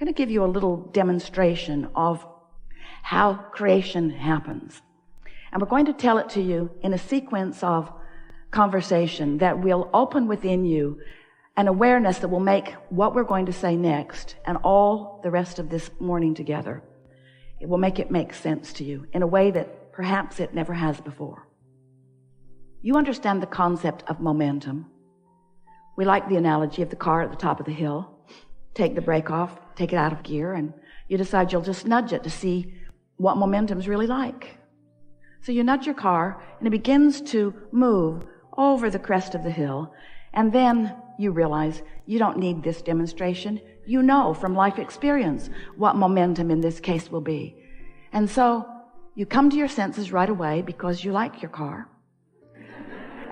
I'm going to give you a little demonstration of how creation happens. And we're going to tell it to you in a sequence of conversation that will open within you an awareness that will make what we're going to say next and all the rest of this morning together, it will make it make sense to you in a way that perhaps it never has before. You understand the concept of momentum. We like the analogy of the car at the top of the hill. Take the brake off, take it out of gear, and you decide you'll just nudge it to see what momentum's really like. So you nudge your car, and it begins to move over the crest of the hill, and then you realize you don't need this demonstration. You know from life experience what momentum in this case will be. And so you come to your senses right away because you like your car.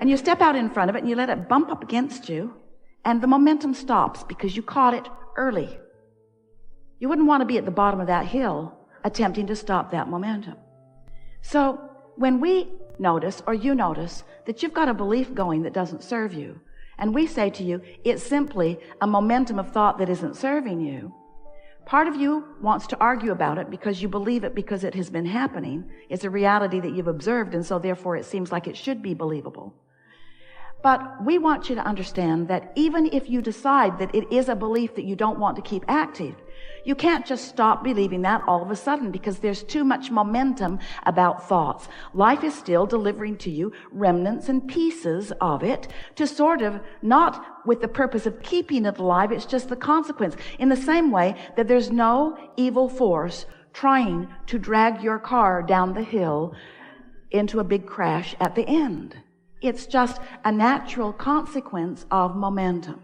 And you step out in front of it and you let it bump up against you, and the momentum stops because you caught it early. You wouldn't want to be at the bottom of that hill attempting to stop that momentum. So when we notice, or you notice, that you've got a belief going that doesn't serve you, and we say to you, it's simply a momentum of thought that isn't serving you, part of you wants to argue about it because you believe it because it has been happening. It's a reality that you've observed, and so therefore it seems like it should be believable. But we want you to understand that even if you decide that it is a belief that you don't want to keep active, you can't just stop believing that all of a sudden because there's too much momentum about thoughts. Life is still delivering to you remnants and pieces of it to sort of, not with the purpose of keeping it alive, it's just the consequence. In the same way that there's no evil force trying to drag your car down the hill into a big crash at the end. It's just a natural consequence of momentum.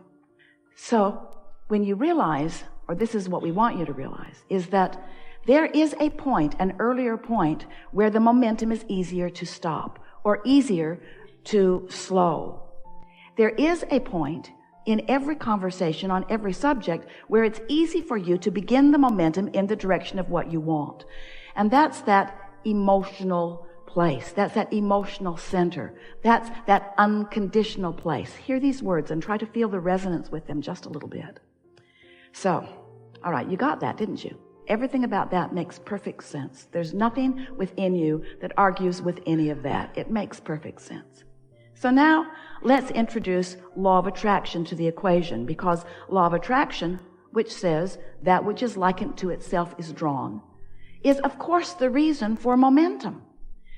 So when you realize, or this is what we want you to realize, is that there is a point, an earlier point, where the momentum is easier to stop or easier to slow. There is a point in every conversation on every subject where it's easy for you to begin the momentum in the direction of what you want. And that's that emotional place. That's that emotional center. That's that unconditional place. Hear these words and try to feel the resonance with them just a little bit. So, all right, you got that, didn't you? Everything about that makes perfect sense. There's nothing within you that argues with any of that. It makes perfect sense. So now, let's introduce law of attraction to the equation, because law of attraction, which says that which is likened to itself is drawn, is of course the reason for momentum.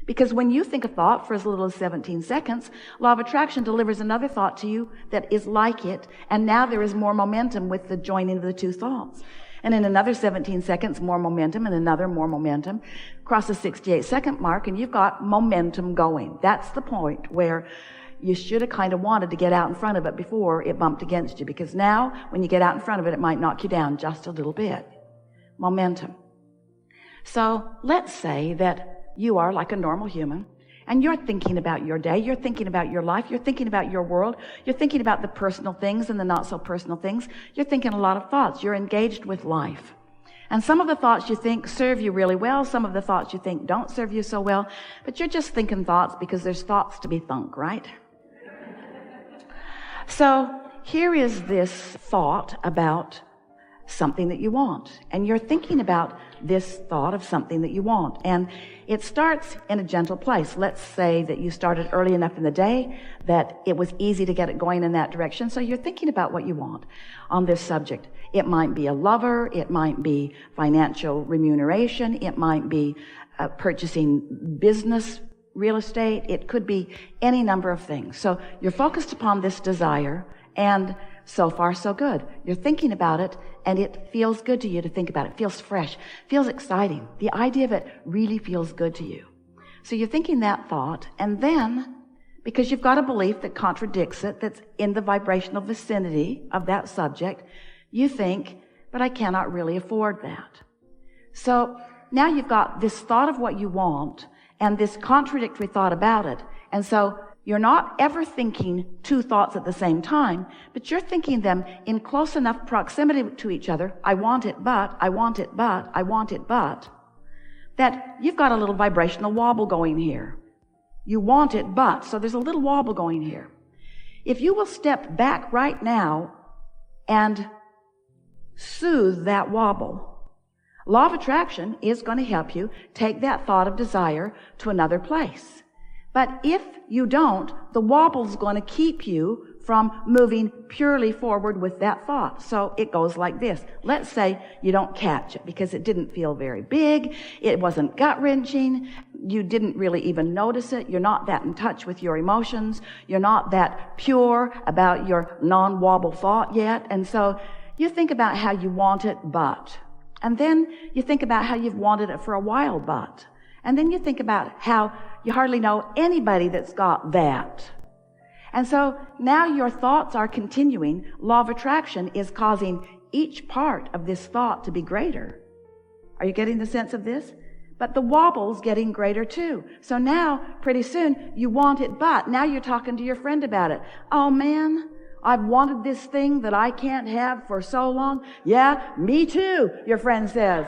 Because when you think a thought for as little as 17 seconds, law of attraction delivers another thought to you that is like it, and now there is more momentum with the joining of the two thoughts. And in another 17 seconds, more momentum, and another more momentum. Cross the 68-second mark, and you've got momentum going. That's the point where you should have kind of wanted to get out in front of it before it bumped against you, because now, when you get out in front of it, it might knock you down just a little bit. Momentum. So let's say that you are like a normal human, and you're thinking about your day, you're thinking about your life, you're thinking about your world, you're thinking about the personal things and the not so personal things. You're thinking a lot of thoughts. You're engaged with life. And some of the thoughts you think serve you really well, some of the thoughts you think don't serve you so well, but you're just thinking thoughts because there's thoughts to be thunk, right? So here is this thought about something that you want, and you're thinking about this thought of something that you want, and it starts in a gentle place. Let's say that you started early enough in the day that it was easy to get it going in that direction, so you're thinking about what you want on this subject. It might be a lover, it might be financial remuneration, it might be purchasing business real estate, it could be any number of things. So you're focused upon this desire, and so far, so good. You're thinking about it, and it feels good to you to think about it. It feels fresh, feels exciting. The idea of it really feels good to you. So you're thinking that thought, and then, because you've got a belief that contradicts it, that's in the vibrational vicinity of that subject, you think, but I cannot really afford that. So now you've got this thought of what you want, and this contradictory thought about it, and so you're not ever thinking two thoughts at the same time, but you're thinking them in close enough proximity to each other. I want it, but, I want it, but, I want it, but, that you've got a little vibrational wobble going here. You want it, but, so there's a little wobble going here. If you will step back right now and soothe that wobble. Law of attraction is going to help you take that thought of desire to another place. But if you don't, the wobble's going to keep you from moving purely forward with that thought. So it goes like this. Let's say you don't catch it because it didn't feel very big. It wasn't gut-wrenching. You didn't really even notice it. You're not that in touch with your emotions. You're not that pure about your non-wobble thought yet. And so you think about how you want it, but. And then you think about how you've wanted it for a while, but. And then you think about how you hardly know anybody that's got that. And so now your thoughts are continuing. Law of attraction is causing each part of this thought to be greater. Are you getting the sense of this? But the wobble's getting greater too. So now, pretty soon, you want it, but now you're talking to your friend about it. Oh man, I've wanted this thing that I can't have for so long. Yeah, me too, your friend says.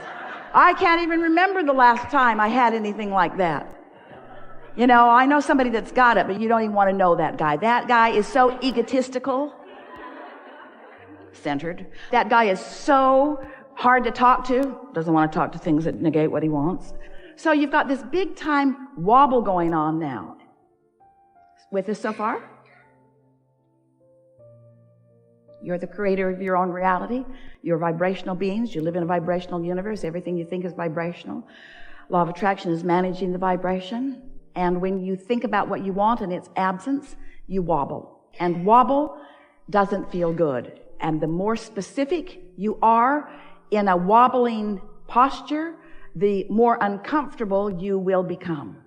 I can't even remember the last time I had anything like that. You know, I know somebody that's got it, but you don't even want to know that guy. That guy is so egotistical, centered. That guy is so hard to talk to, doesn't want to talk to things that negate what he wants. So you've got this big time wobble going on now. With us so far? You're the creator of your own reality. You're vibrational beings. You live in a vibrational universe. Everything you think is vibrational. Law of attraction is managing the vibration. And when you think about what you want in its absence, you wobble. And wobble doesn't feel good. And the more specific you are in a wobbling posture, the more uncomfortable you will become.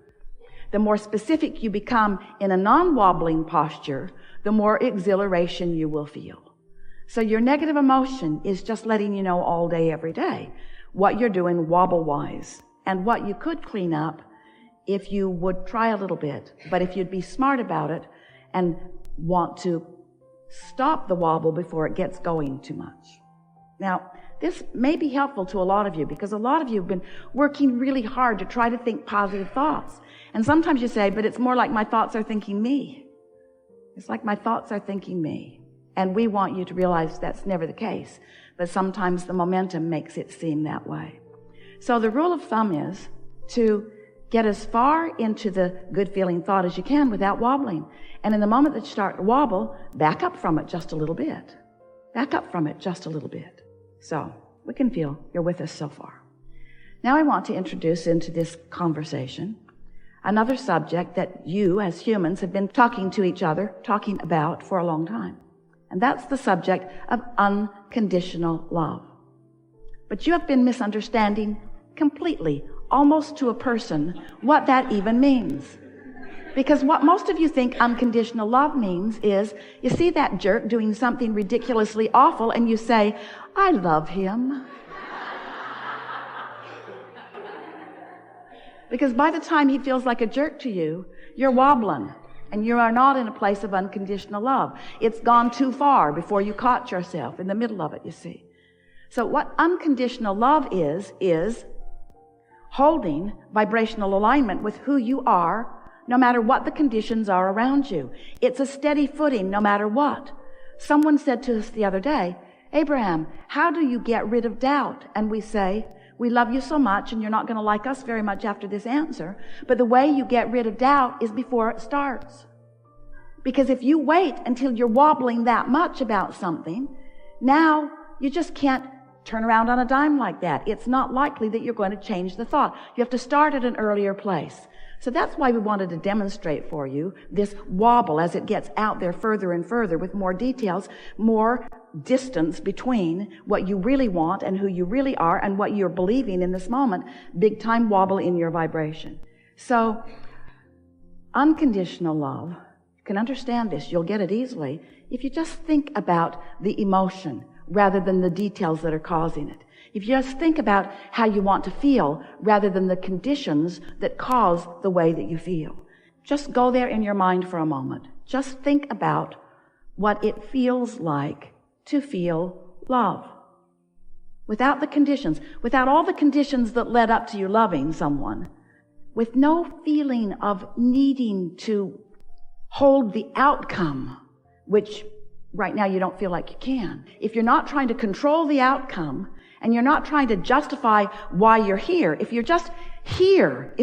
The more specific you become in a non-wobbling posture, the more exhilaration you will feel. So your negative emotion is just letting you know all day, every day, what you're doing wobble-wise and what you could clean up if you would try a little bit. But if you'd be smart about it and want to stop the wobble before it gets going too much. Now, this may be helpful to a lot of you because a lot of you have been working really hard to try to think positive thoughts. And sometimes you say, but it's more like my thoughts are thinking me. It's like my thoughts are thinking me. And we want you to realize that's never the case. But sometimes the momentum makes it seem that way. So the rule of thumb is to get as far into the good feeling thought as you can without wobbling. And in the moment that you start to wobble, back up from it just a little bit. Back up from it just a little bit. So we can feel you're with us so far. Now I want to introduce into this conversation another subject that you as humans have been talking to each other, talking about for a long time. And that's the subject of unconditional love. But you have been misunderstanding completely, almost to a person, what that even means. Because what most of you think unconditional love means is, you see that jerk doing something ridiculously awful and you say, I love him. Because by the time he feels like a jerk to you, you're wobbling. And you are not in a place of unconditional love. It's gone too far before you caught yourself in the middle of it, you see. So what unconditional love is holding vibrational alignment with who you are, no matter what the conditions are around you. It's a steady footing no matter what. Someone said to us the other day, Abraham, how do you get rid of doubt? And we say, we love you so much and you're not going to like us very much after this answer. But the way you get rid of doubt is before it starts. Because if you wait until you're wobbling that much about something, now you just can't turn around on a dime like that. It's not likely that you're going to change the thought. You have to start at an earlier place. So that's why we wanted to demonstrate for you this wobble as it gets out there further and further with more details, more distance between what you really want and who you really are and what you're believing in this moment. Big time wobble in your vibration. So unconditional love, you can understand this, you'll get it easily if you just think about the emotion rather than the details that are causing it. If you just think about how you want to feel rather than the conditions that cause the way that you feel. Just go there in your mind for a moment. Just think about what it feels like to feel love. Without the conditions, without all the conditions that led up to you loving someone, with no feeling of needing to hold the outcome, which right now you don't feel like you can. If you're not trying to control the outcome and you're not trying to justify why you're here, if you're just here,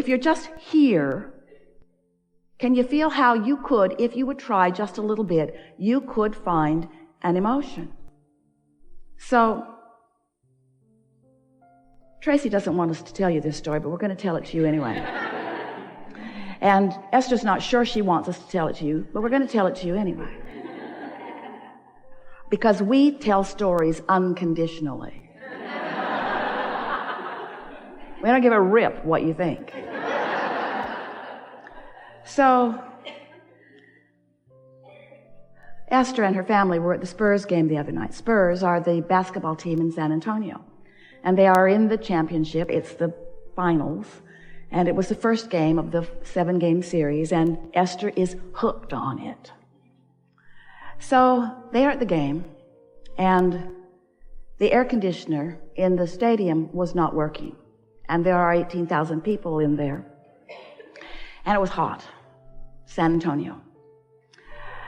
can you feel how you could, if you would try just a little bit, you could find an emotion? So, Tracy doesn't want us to tell you this story, but we're going to tell it to you anyway. And Esther's not sure she wants us to tell it to you, but we're going to tell it to you anyway. Because we tell stories unconditionally. We don't give a rip what you think. So, Esther and her family were at the Spurs game the other night. Spurs are the basketball team in San Antonio. And they are in the championship. It's the finals. And it was the first game of the 7-game series, and Esther is hooked on it. So they are at the game, and the air conditioner in the stadium was not working. And there are 18,000 people in there. And it was hot. San Antonio.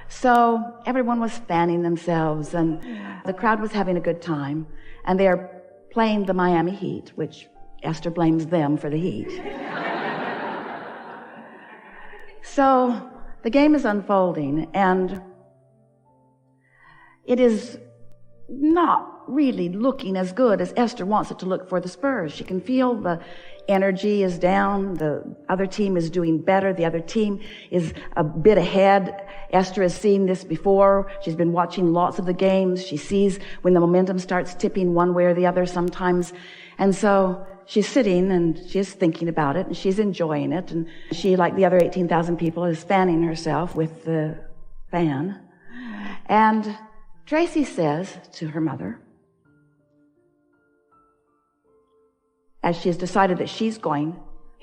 So everyone was fanning themselves, and the crowd was having a good time. And they are playing the Miami Heat, which Esther blames them for the heat. So the game is unfolding, and it is not really looking as good as Esther wants it to look for the Spurs. She can feel the energy is down. The other team is doing better. The other team is a bit ahead. Esther has seen this before. She's been watching lots of the games. She sees when the momentum starts tipping one way or the other sometimes. And so she's sitting and she's thinking about it and she's enjoying it. And she, like the other 18,000 people, is fanning herself with the fan. And Tracy says to her mother, as she has decided that she's going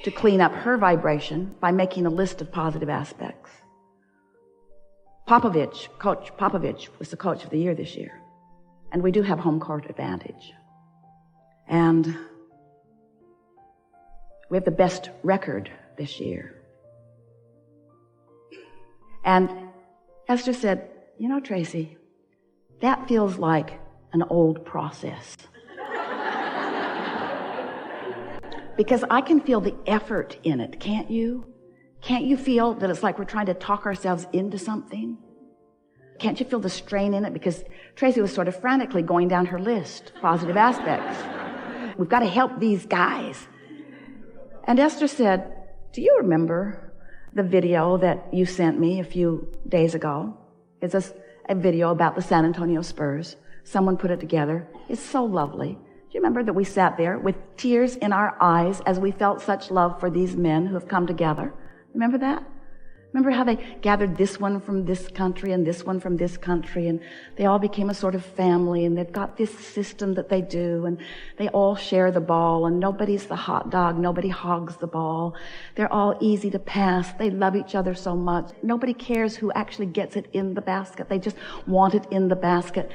to clean up her vibration by making a list of positive aspects. Coach Popovich was the coach of the year this year. And we do have home court advantage. And we have the best record this year. And Esther said, you know, Tracy, that feels like an old process. Because I can feel the effort in it, can't you? Can't you feel that it's like we're trying to talk ourselves into something? Can't you feel the strain in it? Because Tracy was sort of frantically going down her list, positive aspects. We've got to help these guys. And Esther said, do you remember the video that you sent me a few days ago? It's a video about the San Antonio Spurs. Someone put it together. It's so lovely. Do you remember that we sat there with tears in our eyes as we felt such love for these men who have come together? Remember that? Remember how they gathered this one from this country and this one from this country, and they all became a sort of family, and they've got this system that they do, and they all share the ball, and nobody's the hot dog, nobody hogs the ball. They're all easy to pass. They love each other so much. Nobody cares who actually gets it in the basket. They just want it in the basket.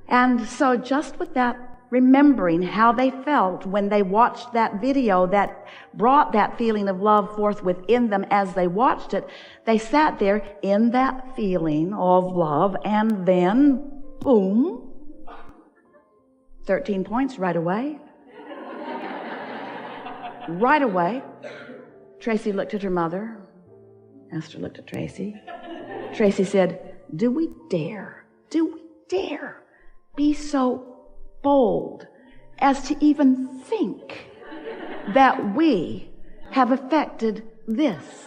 And so just with that, remembering how they felt when they watched that video that brought that feeling of love forth within them as they watched it, they sat there in that feeling of love, and then, boom, 13 points right away. Right away. Tracy looked at her mother. Esther looked at Tracy. Tracy said, do we dare be so bold as to even think that we have affected this?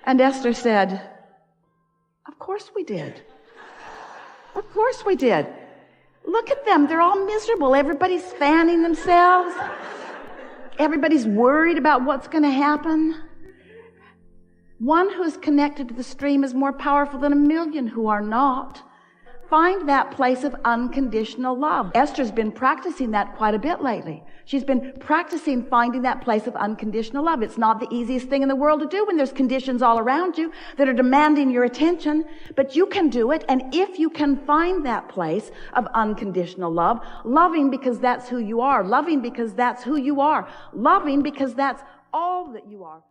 And Esther said, of course we did. Of course we did. Look at them. They're all miserable. Everybody's fanning themselves. Everybody's worried about what's going to happen. One who's connected to the stream is more powerful than a million who are not. Find that place of unconditional love. Esther's been practicing that quite a bit lately. She's been practicing finding that place of unconditional love. It's not the easiest thing in the world to do when there's conditions all around you that are demanding your attention, but you can do it. And if you can find that place of unconditional love, loving because that's who you are, loving because that's who you are, loving because that's all that you are.